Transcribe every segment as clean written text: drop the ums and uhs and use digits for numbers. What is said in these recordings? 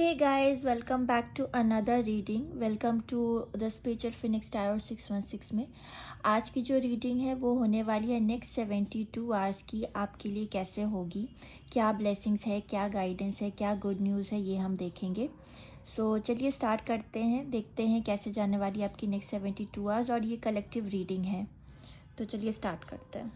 Hey guys, welcome back to another reading. Welcome to the Spiritual Phoenix Tarot 616 में आज की जो reading है वो होने वाली है नेक्स्ट 72 आवर्स की। आपके लिए कैसे होगी, क्या ब्लेसिंग्स है, क्या गाइडेंस है, क्या गुड न्यूज़ है, ये हम देखेंगे। चलिए स्टार्ट करते हैं, देखते हैं कैसे जाने वाली है आपकी नेक्स्ट 72 आवर्स। और ये कलेक्टिव रीडिंग है, तो चलिए स्टार्ट करते हैं।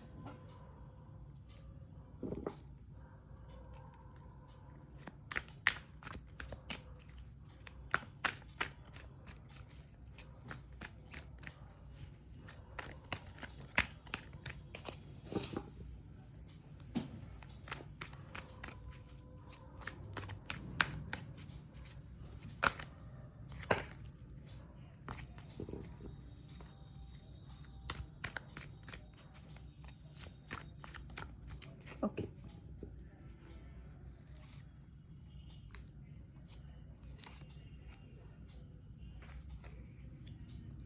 Okay,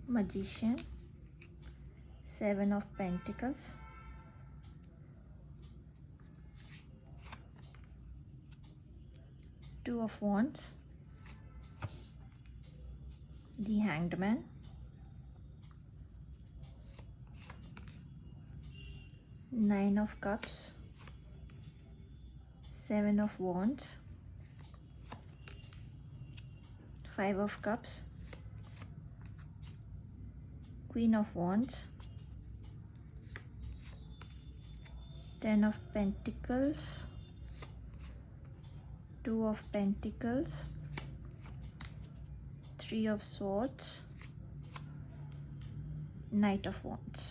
Magician, 7 of Pentacles, Two of Wands, the Hanged Man, Nine of Cups, Seven of Wands, Five of Cups, Queen of Wands, Ten of Pentacles, Two of Pentacles, Three of Swords, Knight of Wands।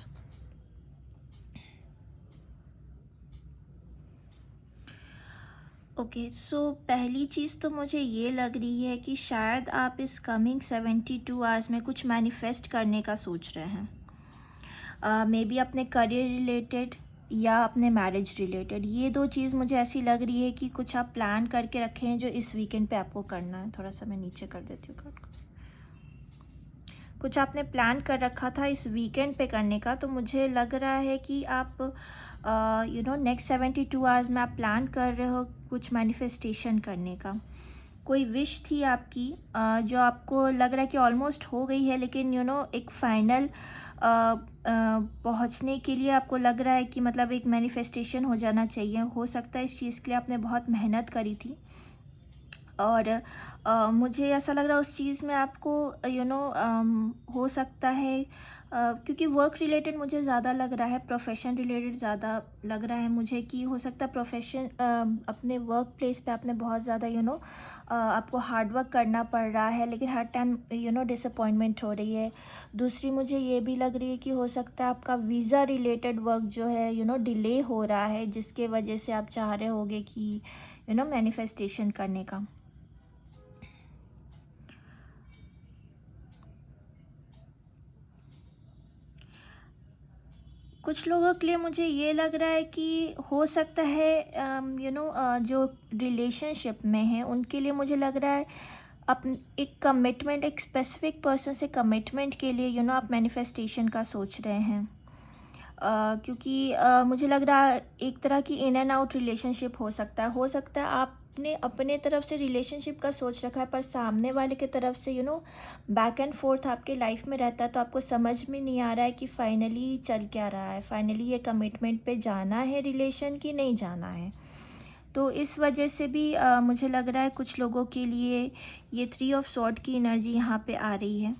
Okay, so पहली चीज़ तो मुझे ये लग रही है कि शायद आप इस कमिंग 72 आवर्स में कुछ मैनिफेस्ट करने का सोच रहे हैं। मे बी अपने करियर रिलेटेड या अपने मैरिज रिलेटेड। ये दो चीज़ मुझे ऐसी लग रही है कि कुछ आप प्लान करके रखे हैं जो इस वीकेंड पे आपको करना है। थोड़ा सा मैं नीचे कर देती हूँ कार्ड को। कुछ आपने प्लान कर रखा था इस वीकेंड पे करने का, तो मुझे लग रहा है कि आप नेक्स्ट 72 आवर्स में आप प्लान कर रहे हो कुछ मैनिफेस्टेशन करने का। कोई विश थी आपकी जो आपको लग रहा है कि ऑलमोस्ट हो गई है, लेकिन एक फाइनल पहुंचने के लिए आपको लग रहा है कि मतलब एक मैनिफेस्टेशन हो जाना चाहिए। हो सकता है इस चीज़ के लिए आपने बहुत मेहनत करी थी, और मुझे ऐसा लग रहा है उस चीज़ में आपको हो सकता है क्योंकि वर्क रिलेटेड मुझे ज़्यादा लग रहा है, प्रोफेशन रिलेटेड ज़्यादा लग रहा है मुझे कि हो सकता है प्रोफेशन अपने वर्क प्लेस पे आपने बहुत ज़्यादा आपको हार्ड वर्क करना पड़ रहा है, लेकिन हर टाइम डिसअपॉइंटमेंट हो रही है। दूसरी मुझे ये भी लग रही है कि हो सकता है आपका वीज़ा रिलेटेड वर्क जो है डिले हो रहा है, जिसके वजह से आप चाह रहे होगे कि मैनिफेस्टेशन करने का। कुछ लोगों के लिए मुझे ये लग रहा है कि हो सकता है जो रिलेशनशिप में है उनके लिए मुझे लग रहा है एक कमिटमेंट, एक स्पेसिफिक पर्सन से कमिटमेंट के लिए आप मैनिफेस्टेशन का सोच रहे हैं। क्योंकि मुझे लग रहा है एक तरह की इन एंड आउट रिलेशनशिप हो सकता है आपने अपने तरफ से रिलेशनशिप का सोच रखा है, पर सामने वाले की तरफ से बैक एंड फोर्थ आपके लाइफ में रहता है, तो आपको समझ में नहीं आ रहा है कि फाइनली चल क्या रहा है, फाइनली ये कमिटमेंट पे जाना है रिलेशन की नहीं जाना है। तो इस वजह से भी मुझे लग रहा है कुछ लोगों के लिए ये 3 ऑफ सॉर्ड की एनर्जी यहाँ पे आ रही है।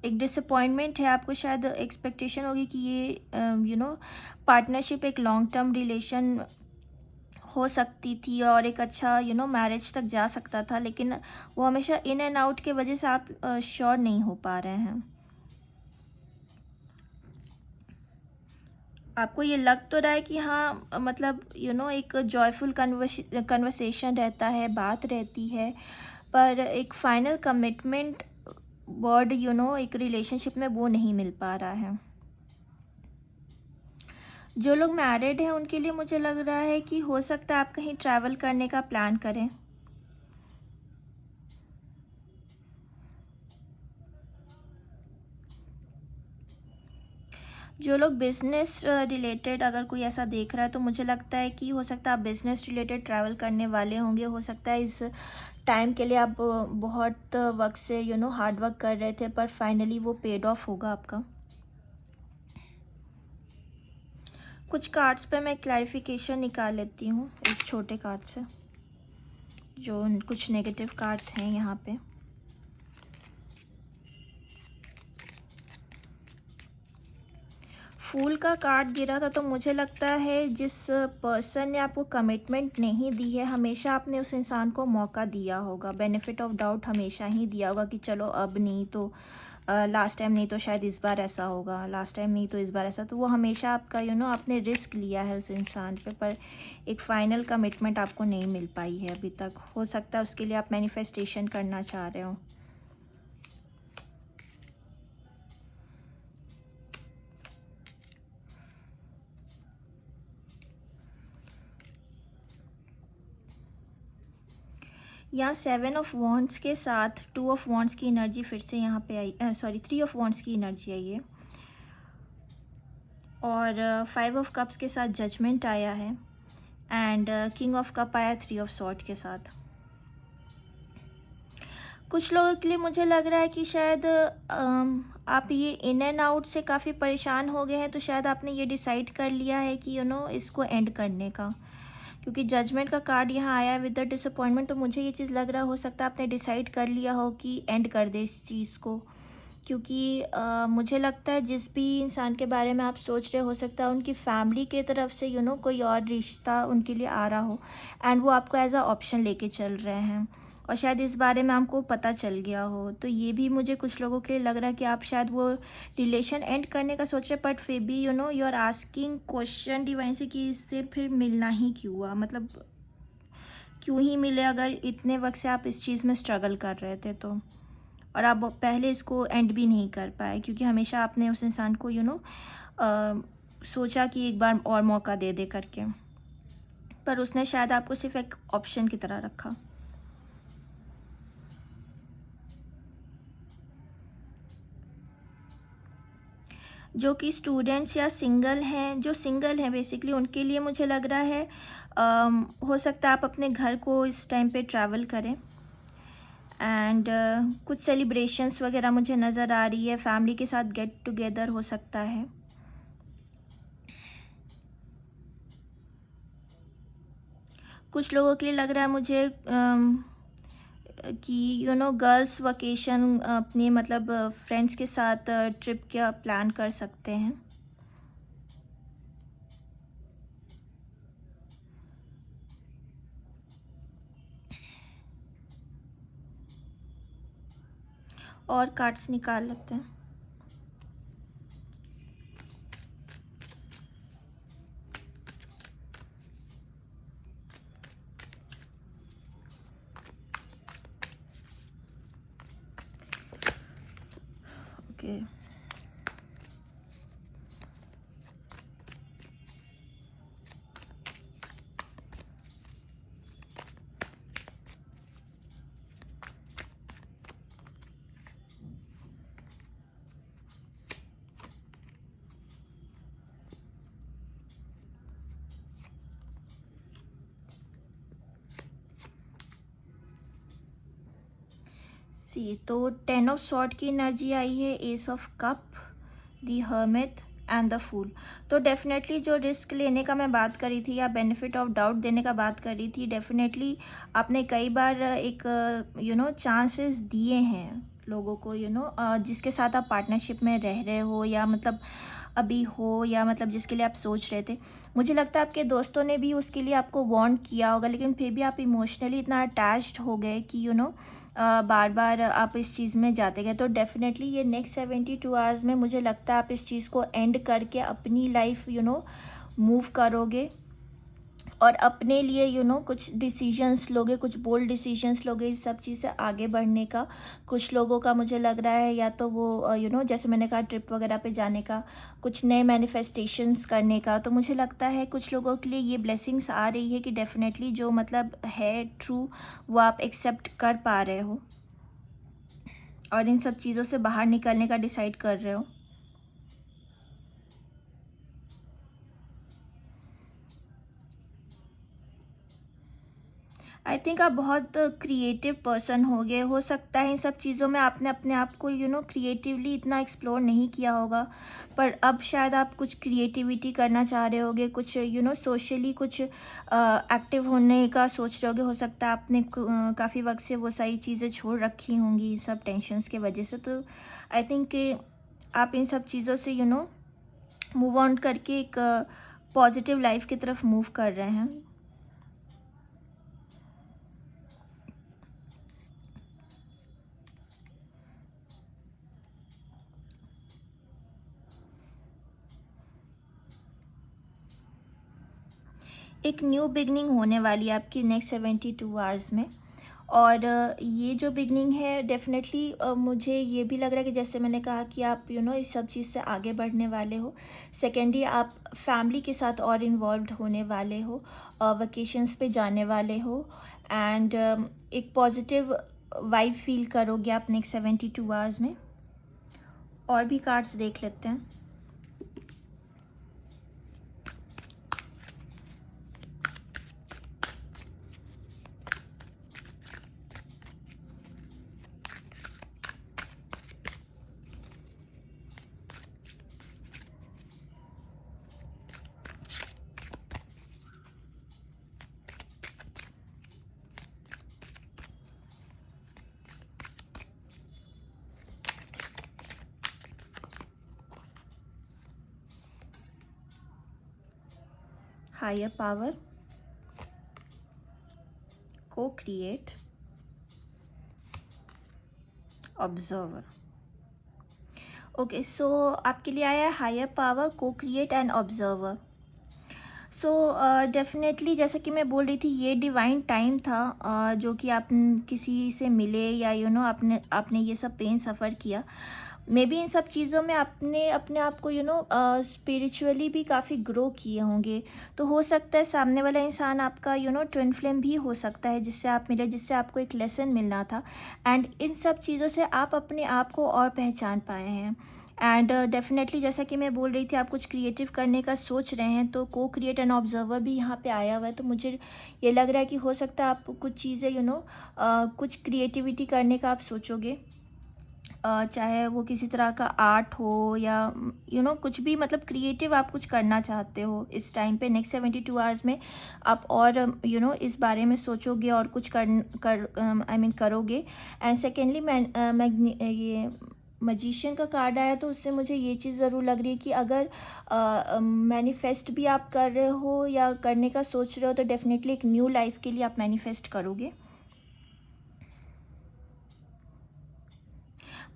एक डिसअपॉइंटमेंट है, आपको शायद एक्सपेक्टेशन होगी कि ये पार्टनरशिप एक लॉन्ग टर्म रिलेशन हो सकती थी और एक अच्छा मैरिज तक जा सकता था, लेकिन वो हमेशा इन एंड आउट के वजह से आप श्योर नहीं हो पा रहे हैं। आपको ये लग तो रहा है कि हाँ मतलब एक जॉयफुल कन्वर्सेशन रहता है, बात रहती है, पर एक फाइनल कमिटमेंट वर्ड एक रिलेशनशिप में वो नहीं मिल पा रहा है। जो लोग मैरिड हैं उनके लिए मुझे लग रहा है कि हो सकता है आप कहीं ट्रैवल करने का प्लान करें। जो लोग बिज़नेस रिलेटेड अगर कोई ऐसा देख रहा है, तो मुझे लगता है कि हो सकता है आप बिज़नेस रिलेटेड ट्रैवल करने वाले होंगे। हो सकता है इस टाइम के लिए आप बहुत वक़्त से हार्ड वर्क कर रहे थे, पर फाइनली वो पेड ऑफ होगा आपका। कुछ कार्ड्स पे मैं क्लैरिफ़िकेशन निकाल लेती हूँ इस छोटे कार्ड से, जो कुछ नेगेटिव कार्ड्स हैं यहाँ पे। फूल का कार्ड गिरा था, तो मुझे लगता है जिस पर्सन ने आपको कमिटमेंट नहीं दी है, हमेशा आपने उस इंसान को मौका दिया होगा, बेनिफिट ऑफ डाउट हमेशा ही दिया होगा कि चलो अब नहीं तो लास्ट टाइम नहीं तो शायद इस बार ऐसा होगा, लास्ट टाइम नहीं तो इस बार ऐसा। तो वो हमेशा आपका आपने रिस्क लिया है उस इंसान पे, पर एक फ़ाइनल कमिटमेंट आपको नहीं मिल पाई है अभी तक। हो सकता है उसके लिए आप मैनिफेस्टेशन करना चाह रहे हो। यहाँ 7 ऑफ वॉन्ड्स के साथ 2 ऑफ वॉन्ड्स की एनर्जी फिर से यहाँ पे आई, सॉरी 3 ऑफ वॉन्ड्स की एनर्जी आई है, और 5 ऑफ कप्स के साथ जजमेंट आया है, एंड किंग ऑफ कप आया 3 ऑफ सॉर्ड के साथ। कुछ लोगों के लिए मुझे लग रहा है कि शायद आप ये इन एंड आउट से काफ़ी परेशान हो गए हैं, तो शायद आपने ये डिसाइड कर लिया है कि इसको एंड करने का, क्योंकि जजमेंट का कार्ड यहाँ आया है विद द डिसअपॉइंटमेंट। तो मुझे ये चीज़ लग रहा हो सकता है आपने डिसाइड कर लिया हो कि एंड कर दे इस चीज़ को, क्योंकि मुझे लगता है जिस भी इंसान के बारे में आप सोच रहे हो सकता है उनकी फैमिली के तरफ से कोई और रिश्ता उनके लिए आ रहा हो, एंड वो आपको एज अ ऑप्शन लेके चल रहे हैं, और शायद इस बारे में आपको पता चल गया हो। तो ये भी मुझे कुछ लोगों के लिए लग रहा है कि आप शायद वो रिलेशन एंड करने का सोच रहे, बट फिर भी you are asking question divine से कि इससे फिर मिलना ही क्यों हुआ, मतलब क्यों ही मिले अगर इतने वक्त से आप इस चीज़ में स्ट्रगल कर रहे थे तो, और आप पहले इसको एंड भी नहीं कर पाए, क्योंकि हमेशा आपने उस इंसान को सोचा कि एक बार और मौका दे दे करके, पर उसने शायद आपको सिर्फ एक ऑप्शन की तरह रखा। जो कि स्टूडेंट्स या सिंगल हैं, जो सिंगल हैं बेसिकली, उनके लिए मुझे लग रहा है हो सकता है आप अपने घर को इस टाइम पे ट्रैवल करें, एंड कुछ सेलिब्रेशंस वगैरह मुझे नज़र आ रही है, फैमिली के साथ गेट टुगेदर हो सकता है। कुछ लोगों के लिए लग रहा है मुझे कि गर्ल्स वकेशन अपने मतलब फ्रेंड्स के साथ ट्रिप का प्लान कर सकते हैं। और कार्ड्स निकाल लेते हैं। ओके, सी तो 10 ऑफ सॉर्ड की एनर्जी आई है, ace of cup, the hermit and the fool. तो डेफिनेटली जो रिस्क लेने का मैं बात करी थी या बेनिफिट ऑफ डाउट देने का बात करी थी, डेफिनेटली आपने कई बार एक चांसेस दिए हैं लोगों को, जिसके साथ आप पार्टनरशिप में रह रहे हो, या मतलब अभी हो, या मतलब जिसके लिए आप सोच रहे थे। मुझे लगता है आपके दोस्तों ने भी उसके लिए आपको वार्न किया होगा, लेकिन फिर भी आप इमोशनली इतना अटैच्ड हो गए कि बार बार आप इस चीज़ में जाते गए। तो डेफिनेटली ये नेक्स्ट 72 आवर्स में मुझे लगता है आप इस चीज़ को एंड करके अपनी लाइफ मूव करोगे, और अपने लिए कुछ डिसीजंस लोगे, कुछ बोल्ड डिसीजंस लोगे इस सब चीज़ से आगे बढ़ने का। कुछ लोगों का मुझे लग रहा है या तो वो जैसे मैंने कहा ट्रिप वगैरह पे जाने का, कुछ नए मैनिफेस्टेशंस करने का। तो मुझे लगता है कुछ लोगों के लिए ये ब्लेसिंग्स आ रही है कि डेफिनेटली जो मतलब है ट्रू, वो आप एक्सेप्ट कर पा रहे हो और इन सब चीज़ों से बाहर निकलने का डिसाइड कर रहे हो। आई थिंक आप बहुत क्रिएटिव पर्सन होगे। हो सकता है इन सब चीज़ों में आपने अपने आप को क्रिएटिवली इतना एक्सप्लोर नहीं किया होगा, पर अब शायद आप कुछ क्रिएटिविटी करना चाह रहे होगे, कुछ सोशली कुछ एक्टिव होने का सोच रहे होगे। हो सकता है आपने काफ़ी वक्त से वो सारी चीज़ें छोड़ रखी होंगी इन सब टेंशन्स के वजह से। तो आई थिंक आप इन सब चीज़ों से मूव ऑन करके एक पॉजिटिव लाइफ की तरफ मूव कर रहे हैं। एक न्यू बिगनिंग होने वाली है आपकी नेक्स्ट 72 आवर्स में। और ये जो बिगनिंग है डेफिनेटली मुझे ये भी लग रहा है कि जैसे मैंने कहा कि आप इस सब चीज़ से आगे बढ़ने वाले हो। सेकेंडली आप फैमिली के साथ और इन्वॉल्व होने वाले हो, वेकेशंस पे जाने वाले हो, एंड एक पॉजिटिव वाइब फील करोगे आप नेक्स्ट 72 आवर्स में। और भी कार्ड्स देख लेते हैं। हायर पावर, को क्रिएट, ऑब्जर्वर। ओके, सो आपके लिए आया है हायर पावर, को create and observer. So definitely जैसे कि मैं बोल रही थी, ये डिवाइन टाइम था जो कि आप किसी से मिले या आपने ये सब पेन सफ़र किया। मे बी इन सब चीज़ों में आपने अपने आप को स्पिरिचुअली भी काफ़ी ग्रो किए होंगे। तो हो सकता है सामने वाला इंसान आपका ट्विन फ्लेम भी हो सकता है, जिससे आप मिले, जिससे आपको एक लेसन मिलना था। एंड इन सब चीज़ों से आप अपने आप को और पहचान पाए हैं। एंड डेफिनेटली जैसा कि मैं बोल रही थी, आप कुछ क्रिएटिव करने का सोच रहे हैं, तो को क्रिएट एंड ऑब्जर्वर भी यहाँ पे आया हुआ है। तो मुझे ये लग रहा है कि हो सकता है आप कुछ चीज़ें कुछ क्रिएटिविटी करने का आप सोचोगे, चाहे वो किसी तरह का आर्ट हो या कुछ भी, मतलब क्रिएटिव आप कुछ करना चाहते हो इस टाइम पे नेक्स्ट 72 आवर्स में। आप और इस बारे में सोचोगे और कुछ करोगे। एंड सेकेंडली ये मजिशियन का कार्ड आया, तो उससे मुझे ये चीज़ ज़रूर लग रही है कि अगर मैनिफेस्ट भी आप कर रहे हो या करने का सोच रहे हो, तो डेफिनेटली एक न्यू लाइफ के लिए आप मैनिफेस्ट करोगे।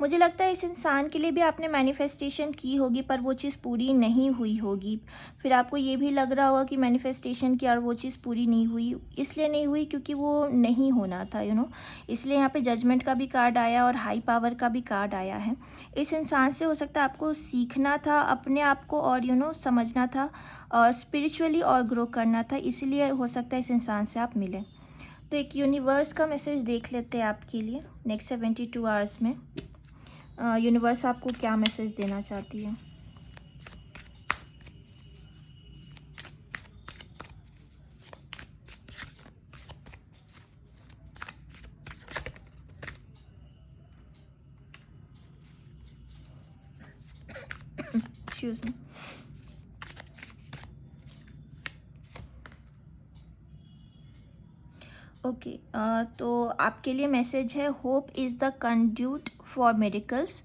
मुझे लगता है इस इंसान के लिए भी आपने मैनिफेस्टेशन की होगी, पर वो चीज़ पूरी नहीं हुई होगी। फिर आपको ये भी लग रहा होगा कि मैनिफेस्टेशन किया और वो चीज़ पूरी नहीं हुई। इसलिए नहीं हुई क्योंकि वो नहीं होना था, इसलिए यहाँ पे जजमेंट का भी कार्ड आया और हाई पावर का भी कार्ड आया है। इस इंसान से हो सकता है आपको सीखना था अपने आप को, और समझना था, और स्पिरिचुअली और ग्रो करना था। इसीलिए हो सकता है इस इंसान से आप मिलें। तो एक यूनिवर्स का मैसेज देख लेते हैं आपके लिए नेक्स्ट 72 आवर्स में। यूनिवर्स आपको क्या मैसेज देना चाहती है। Excuse me. ओके, तो आपके लिए मैसेज है, hope is the conduit for miracles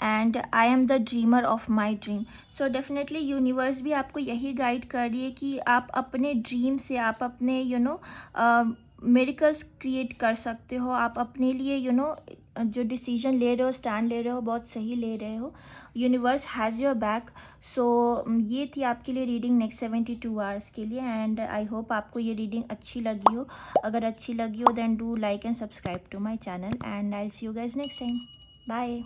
and I am the dreamer of my dream. So definitely universe भी आपको यही गाइड कर रही है कि आप अपने ड्रीम से, आप अपने मेरिकल्स क्रिएट कर सकते हो। आप अपने लिए जो डिसीजन ले रहे हो, स्टैंड ले रहे हो, बहुत सही ले रहे हो। Universe has your back. So ये थी आपके लिए रीडिंग नेक्स्ट 72 आवर्स के लिए, एंड आई होप आपको ये रीडिंग अच्छी लगी हो। अगर अच्छी लगी हो then do like and subscribe to my channel, and I will see you guys next time. Bye.